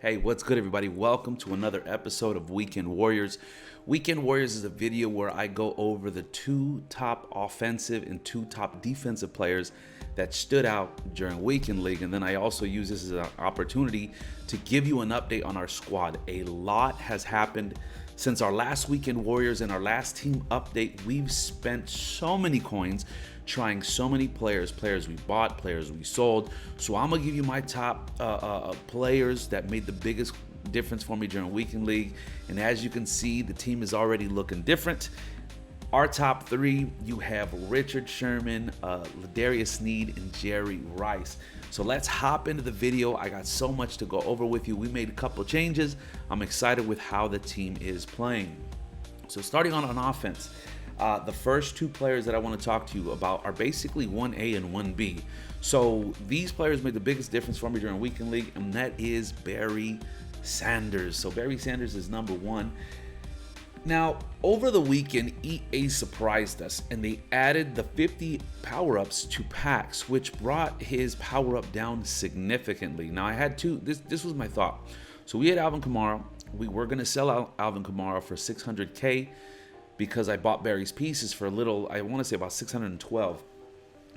Hey, what's good, everybody? Welcome to another episode of Weekend Warriors. Weekend Warriors is a video where I go over the two top offensive and two top defensive players that stood out during Weekend League. And then I also use this as an opportunity to give you an update on our squad. A lot has happened since our last Weekend Warriors and our last team update. We've spent so many coins trying so many players we bought, players we sold. So I'm gonna give you my top players that made the biggest difference for me during Weekend League. And as you can see, the team is already looking different. Our top three, you have Richard Sherman, Ladarius Sneed, and Jerry Rice. So let's hop into the video. I got so much to go over with you. We made a couple changes. I'm excited with how the team is playing. So starting on offense, the first two players that I want to talk to you about are basically 1A and 1B. So these players made the biggest difference for me during Weekend League, and that is Barry Sanders. So Barry Sanders is number one. Now, over the weekend, EA surprised us, and they added the 50 power-ups to packs, which brought his power-up down significantly. Now, I had two. This was my thought. So we had Alvin Kamara. We were going to sell Alvin Kamara for 600K. Because I bought Barry's pieces for a little, I want to say about 612.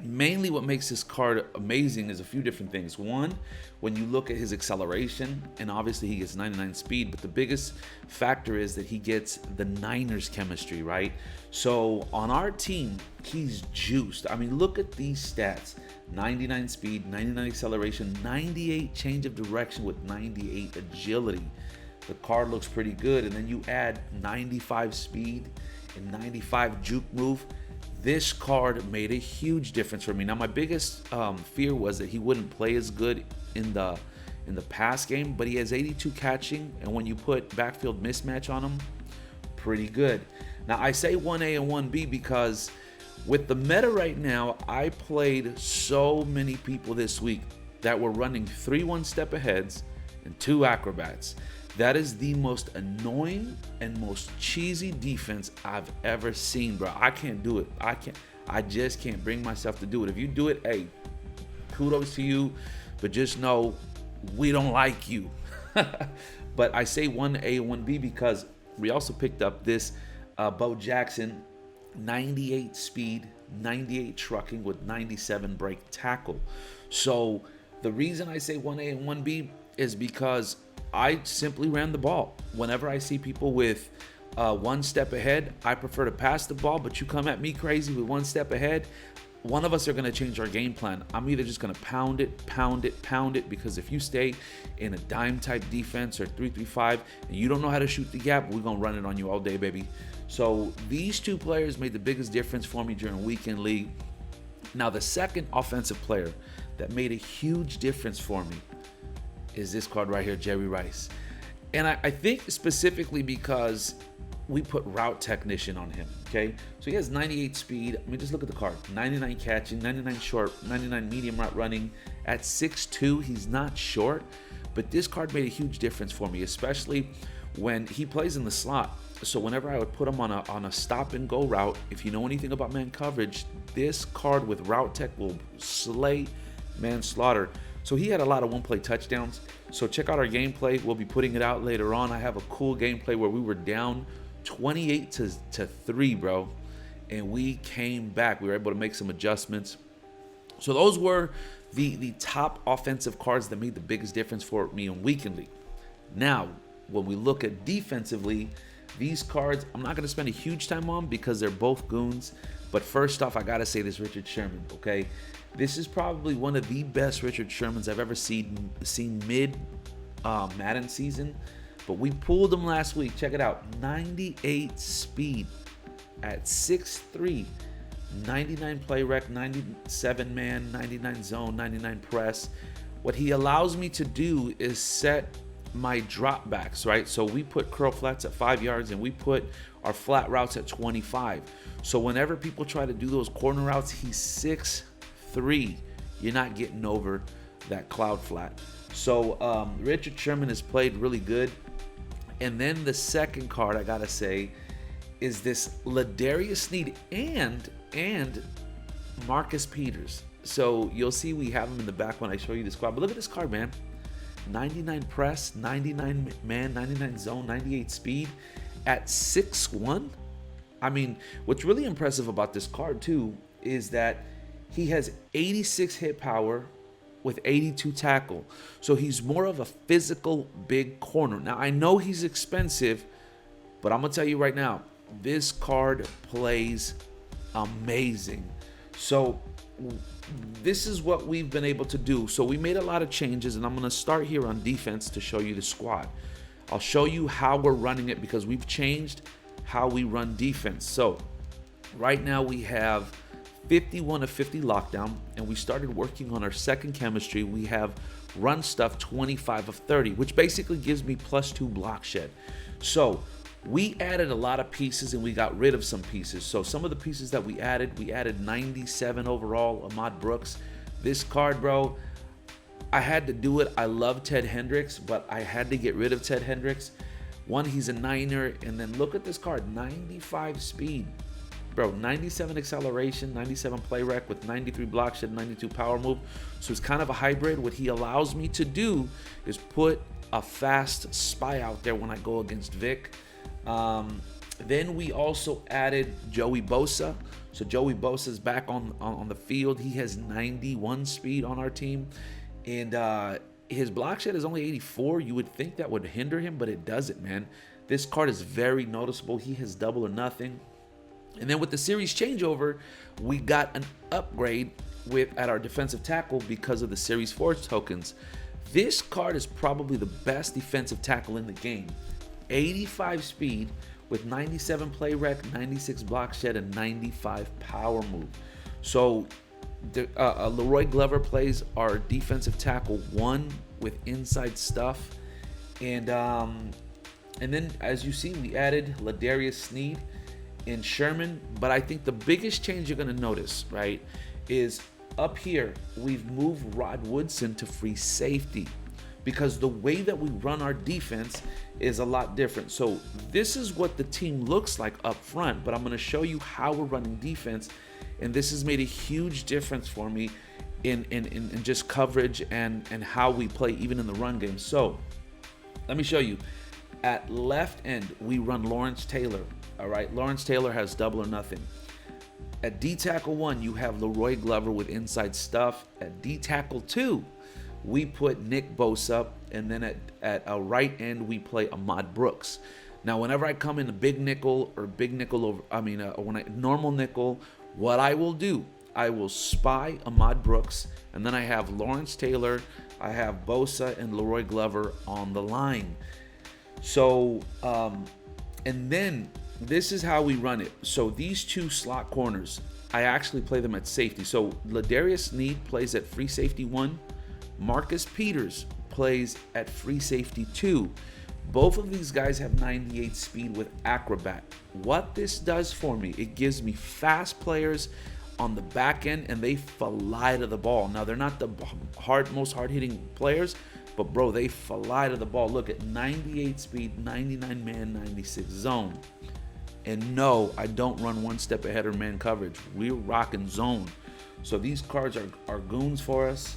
Mainly what makes this card amazing is a few different things. One, when you look at his acceleration, and obviously he gets 99 speed, but the biggest factor is that he gets the Niners chemistry, right? So on our team, he's juiced. I mean, look at these stats. 99 speed, 99 acceleration, 98 change of direction with 98 agility. The card looks pretty good, and then you add 95 speed and 95 juke move. This card made a huge difference for me. Now, my biggest fear was that he wouldn't play as good in the pass game, but he has 82 catching, and when you put backfield mismatch on him, pretty good. Now, I say 1A and 1B because with the meta right now, I played so many people this week that were running 3 one-step aheads and 2 acrobats. That is the most annoying and most cheesy defense I've ever seen, bro. I can't do it. I just can't bring myself to do it. If you do it, hey, kudos to you, but just know we don't like you. But I say 1A and 1B because we also picked up this Bo Jackson, 98 speed, 98 trucking with 97 break tackle. So the reason I say 1A and 1B is because I simply ran the ball. Whenever I see people with 1 step ahead, I prefer to pass the ball, but you come at me crazy with 1 step ahead, one of us are going to change our game plan. I'm either just going to pound it, because if you stay in a dime type defense or 3-3-5 and you don't know how to shoot the gap, we're going to run it on you all day, baby. So these two players made the biggest difference for me during Weekend League. Now, the second offensive player that made a huge difference for me is this card right here, Jerry Rice. And I think specifically because we put route technician on him, okay? So he has 98 speed. I mean, just look at the card. 99 catching, 99 short, 99 medium route running. At 6'2", he's not short, but this card made a huge difference for me, especially when he plays in the slot. So whenever I would put him on a stop and go route, if you know anything about man coverage, this card with route tech will slay man slaughter. So he had a lot of one-play touchdowns. So check out our gameplay. We'll be putting it out later on. I have a cool gameplay where we were down 28 to 3, bro. And we came back. We were able to make some adjustments. So those were the top offensive cards that made the biggest difference for me in Weekend League. Now, when we look at defensively, these cards, I'm not going to spend a huge time on because they're both goons. But first off, I got to say this Richard Sherman, okay? This is probably one of the best Richard Shermans I've ever seen mid Madden season. But we pulled him last week. Check it out. 98 speed at 6'3", 99 play rec, 97 man, 99 zone, 99 press. What he allows me to do is set my drop backs, right? So we put curl flats at 5 yards and we put our flat routes at 25. So whenever people try to do those corner routes, he's 6'3". You're not getting over that cloud flat. So Richard Sherman has played really good. And then the second card I gotta say is this Ladarius Sneed and Marcus Peters. So you'll see we have him in the back when I show you the squad. But look at this card, man. 99 press, 99 man, 99 zone, 98 speed at 6'1". I mean, what's really impressive about this card too is that he has 86 hit power with 82 tackle. So he's more of a physical big corner. Now, I know he's expensive, but I'm going to tell you right now, this card plays amazing. So this is what we've been able to do. So we made a lot of changes, and I'm going to start here on defense to show you the squad. I'll show you how we're running it because we've changed how we run defense. So right now we have 51 of 50 lockdown, and we started working on our second chemistry. We have run stuff 25 of 30, which basically gives me +2 block shed. So we added a lot of pieces and we got rid of some pieces. So some of the pieces that we added 97 overall, Ahmad Brooks. This card, bro, I had to do it. I love Ted Hendricks, but I had to get rid of Ted Hendricks. One, he's a niner, and then look at this card, 95 speed. Bro, 97 acceleration, 97 play rec with 93 block shed, 92 power move. So it's kind of a hybrid. What he allows me to do is put a fast spy out there when I go against Vic. Then we also added Joey Bosa. So Joey Bosa is back on the field. He has 91 speed on our team. And his block shed is only 84. You would think that would hinder him, but it doesn't, man. This card is very noticeable. He has double or nothing. And then with the series changeover, we got an upgrade at our defensive tackle because of the Series 4 tokens. This card is probably the best defensive tackle in the game. 85 speed with 97 play rec, 96 block shed, and 95 power move. So Leroy Glover plays our defensive tackle 1 with inside stuff. And then as you see, we added Ladarius Sneed and Sherman. But I think the biggest change you're going to notice, right, is up here, we've moved Rod Woodson to free safety because the way that we run our defense is a lot different. So this is what the team looks like up front, but I'm going to show you how we're running defense. And this has made a huge difference for me in just coverage and how we play even in the run game. So let me show you. At left end, we run Lawrence Taylor. All right, Lawrence Taylor has double or nothing. At D tackle 1, you have Leroy Glover with inside stuff. At D tackle 2, we put Nick Bosa, and then at a right end, we play Ahmad Brooks. Now, whenever I come in a big nickel or normal nickel, what I will do, I will spy Ahmad Brooks, and then I have Lawrence Taylor, I have Bosa and Leroy Glover on the line. So, and then this is how we run it. So these two slot corners, I actually play them at safety. So Ladarius Sneed plays at free safety 1. Marcus Peters plays at free safety 2. Both of these guys have 98 speed with acrobat. What this does for me, it gives me fast players on the back end and they fly to the ball. Now they're not the most hard hitting players, but bro, they fly to the ball. Look at 98 speed, 99 man, 96 zone. And no, I don't run one step ahead or man coverage. We're rocking zone. So these cards are goons for us.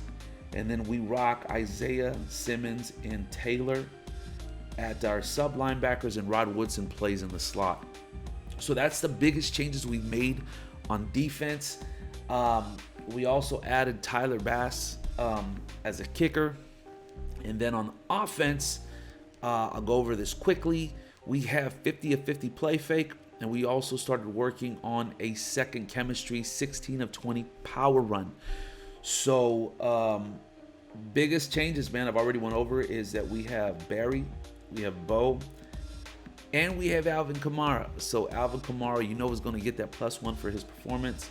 And then we rock Isaiah Simmons and Taylor at our sub linebackers, and Rod Woodson plays in the slot. So that's the biggest changes we've made on defense. We also added Tyler Bass as a kicker. And then on offense, I'll go over this quickly. We have 50 of 50 play fake, and we also started working on a second chemistry 16 of 20 power run. So biggest changes, man, I've already went over, is that we have Barry, we have Bo, and we have Alvin Kamara. So Alvin Kamara, you know, is going to get that +1 for his performance.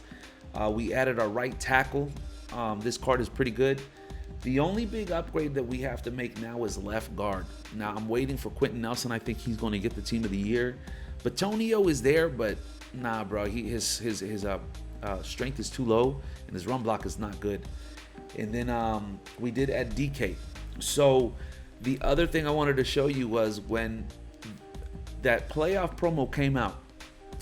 We added our right tackle. This card is pretty good. The only big upgrade that we have to make now is left guard. Now I'm waiting for Quentin Nelson. I think he's going to get the team of the year. Batonio is there, but nah, bro. His strength is too low, and his run block is not good. And then we did add DK. So the other thing I wanted to show you was when that playoff promo came out.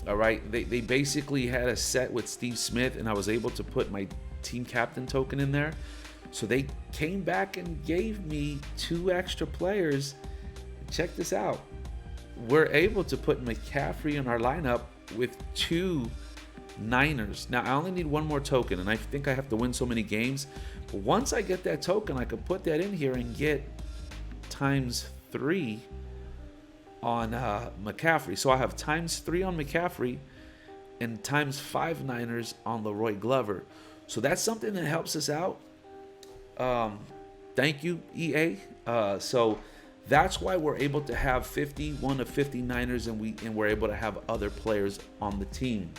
All right, they basically had a set with Steve Smith, and I was able to put my team captain token in there. So they came back and gave me 2 extra players. Check this out. We're able to put McCaffrey in our lineup with 2 Niners. Now, I only need 1 more token, and I think I have to win so many games. But once I get that token, I could put that in here and get ×3 on McCaffrey. So I have ×3 on McCaffrey and ×5 Niners on Leroy Glover. So that's something that helps us out. Thank you, EA. So that's why we're able to have 51 of 50 Niners, and we're able to have other players on the team.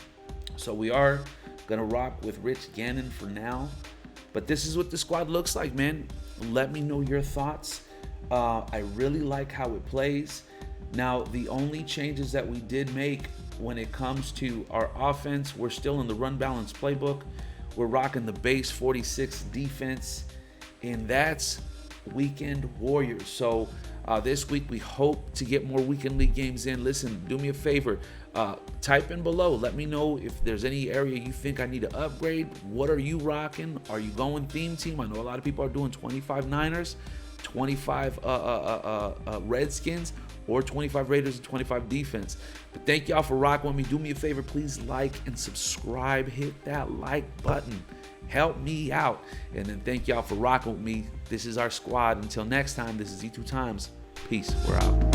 So we are gonna rock with Rich Gannon for now, but this is what the squad looks like, man. Let me know your thoughts. I really like how it plays. Now, the only changes that we did make when it comes to our offense, we're still in the run balance playbook. We're rocking the base 46 defense, and that's Weekend Warriors. So this week we hope to get more weekend league games in. Listen, do me a favor, type in below, let me know if there's any area you think I need to upgrade. What are you rocking? Are you going theme team? I know a lot of people are doing 25 Niners, 25 Redskins, or 25 Raiders and 25 defense. But thank y'all for rocking with me. Do me a favor, please like and subscribe. Hit that like button. Help me out. And then thank y'all for rocking with me. This is our squad. Until next time, this is E2 Times. Peace. We're out.